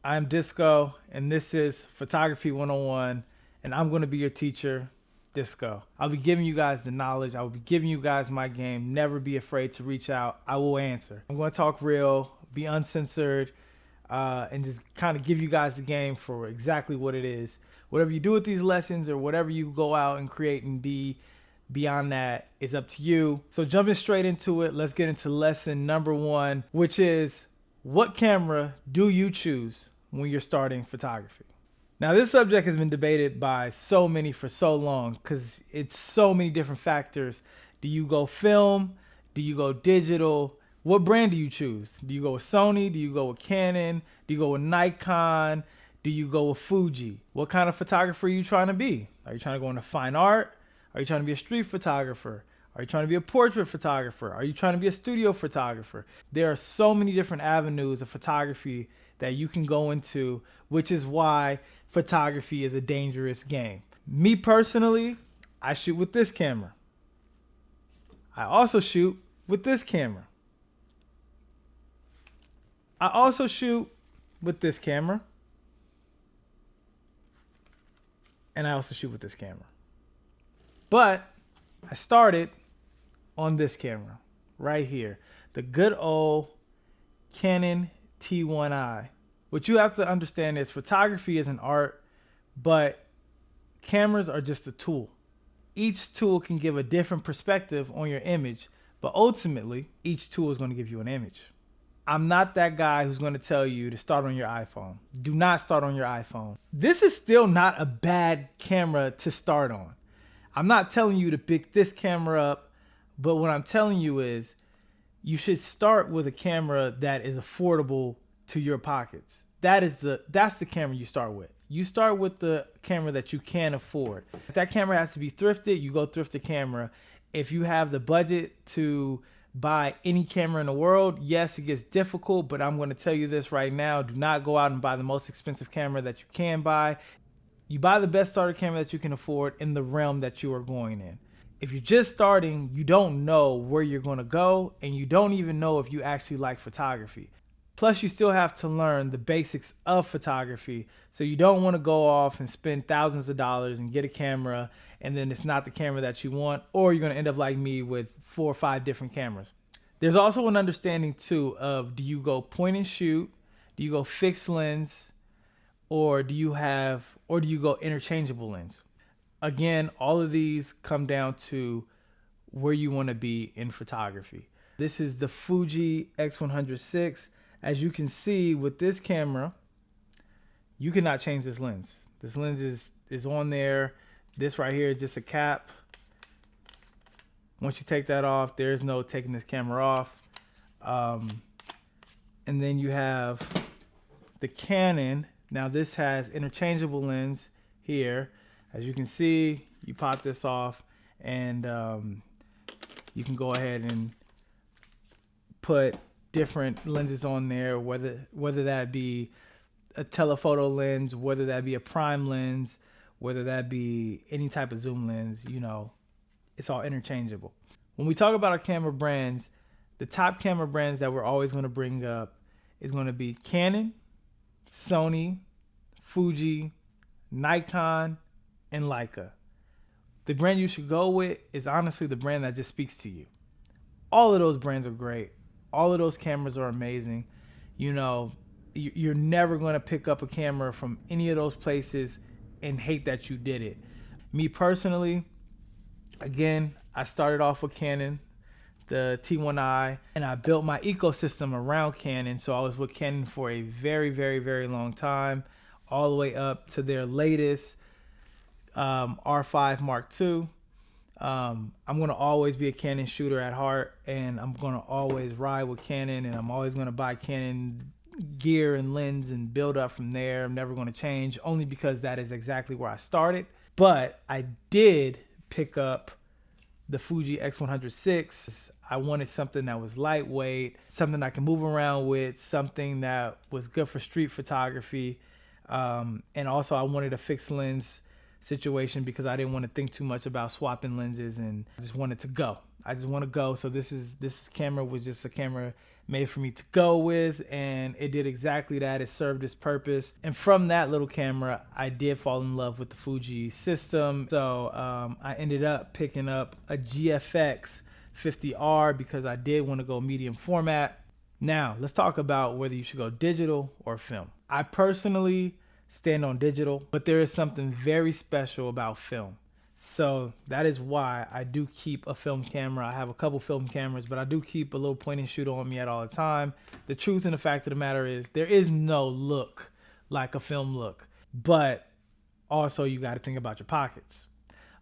I'm Disco, and this is Photography 101, and I'm going to be your teacher, Disco. I'll be giving you guys the knowledge. I will be giving you guys my game. Never be afraid to reach out. I will answer. I'm going to talk real, be uncensored, and just kind of give you guys the game for exactly what it is. Whatever you do with these lessons or whatever you go out and create and be beyond that is up to you. So jumping straight into it, let's get into lesson number 1, which is what camera do you choose when you're starting photography? Now, this subject has been debated by so many for so long because it's so many different factors. Do you go film? Do you go digital? What brand do you choose? Do you go with Sony? Do you go with Canon? Do you go with Nikon? Do you go with Fuji? What kind of photographer are you trying to be? Are you trying to go into fine art? Are you trying to be a street photographer? Are you trying to be a portrait photographer? Are you trying to be a studio photographer? There are so many different avenues of photography that you can go into, which is why photography is a dangerous game. Me personally, I shoot with this camera. I also shoot with this camera. I also shoot with this camera. And I also shoot with this camera. But I started on this camera right here, the good old Canon T1i. What you have to understand is photography is an art, but cameras are just a tool. Each tool can give a different perspective on your image, but ultimately each tool is going to give you an image. I'm not that guy who's going to tell you to start on your iPhone. Do not start on your iPhone. This is still not a bad camera to start on. I'm not telling you to pick this camera up, but what I'm telling you is you should start with a camera that is affordable to your pockets. That's the camera you start with. You start with the camera that you can afford. If that camera has to be thrifted, you go thrift a camera. If you have the budget to buy any camera in the world, yes, it gets difficult, but I'm going to tell you this right now. Do not go out and buy the most expensive camera that you can buy. You buy the best starter camera that you can afford in the realm that you are going in. If you're just starting, you don't know where you're going to go, and you don't even know if you actually like photography. Plus, you still have to learn the basics of photography. So you don't want to go off and spend thousands of dollars and get a camera, and then it's not the camera that you want, or you're going to end up like me with 4 or 5 different cameras. There's also an understanding too of, do you go point and shoot? Do you go fixed lens? Or do you go interchangeable lens? Again, all of these come down to where you want to be in photography. This is the Fuji X100VI. As you can see with this camera, you cannot change this lens. This lens is on there. This right here is just a cap. Once you take that off, there is no taking this camera off. And then you have the Canon. Now this has interchangeable lens here. As you can see, you pop this off and you can go ahead and put different lenses on there, whether that be a telephoto lens, whether that be a prime lens, whether that be any type of zoom lens, it's all interchangeable. When we talk about our camera brands, the top camera brands that we're always going to bring up is going to be Canon, Sony, Fuji, Nikon, and Leica. The brand you should go with is honestly the brand that just speaks to you. All of those brands are great. All of those cameras are amazing. You're never going to pick up a camera from any of those places and hate that you did it. Me personally, again, I started off with Canon, the T1i, and I built my ecosystem around Canon. So I was with Canon for a very, very, very long time, all the way up to their latest R5 Mark II. I'm going to always be a Canon shooter at heart, and I'm going to always ride with Canon, and I'm always going to buy Canon gear and lens and build up from there. I'm never going to change, only because that is exactly where I started. But I did pick up the Fuji X100VI. I wanted something that was lightweight, something I can move around with, something that was good for street photography. And also I wanted a fixed lens situation because I didn't want to think too much about swapping lenses, and I just wanted to go. I just want to go. So this camera was just a camera made for me to go with, and it did exactly that. It served its purpose. And from that little camera, I did fall in love with the Fuji system. So I ended up picking up a GFX 50R because I did want to go medium format. Now let's talk about whether you should go digital or film. I personally stand on digital, but there is something very special about film. So that is why I do keep a film camera. I have a couple film cameras, but I do keep a little point and shoot on me at all the time. The truth and the fact of the matter is there is no look like a film look, but also you got to think about your pockets.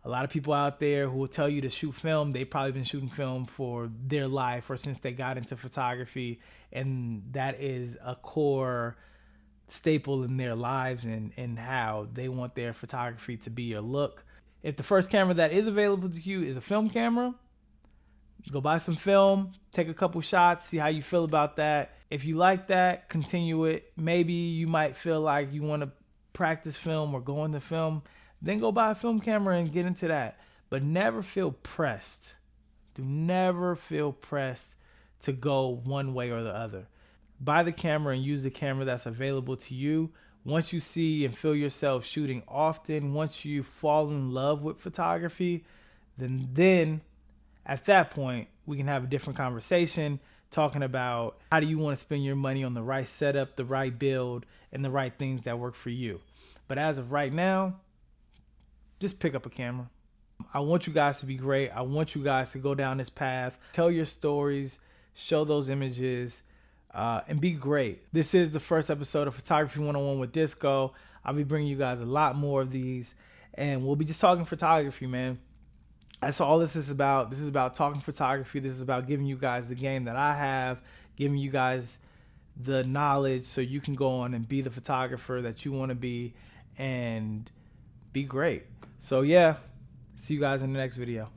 A lot of people out there who will tell you to shoot film, they've probably been shooting film for their life or since they got into photography, and that is a core staple in their lives and how they want their photography to be or look. If the first camera that is available to you is a film camera, go buy some film, take a couple shots, see how you feel about that. If you like that, continue it. Maybe you might feel like you want to practice film or go into film, then go buy a film camera and get into that. But never feel pressed. Do never feel pressed to go one way or the other. Buy the camera and use the camera that's available to you. Once you see and feel yourself shooting often, once you fall in love with photography, then at that point, we can have a different conversation talking about how do you want to spend your money on the right setup, the right build, and the right things that work for you. But as of right now, just pick up a camera. I want you guys to be great. I want you guys to go down this path, tell your stories, show those images, and be great. This is the first episode of Photography 101 with Disko. I'll be bringing you guys a lot more of these, and we'll be just talking photography, man. That's all this is about. This is about talking photography. This is about giving you guys the game that I have, giving you guys the knowledge so you can go on and be the photographer that you want to be and be great. So yeah, see you guys in the next video.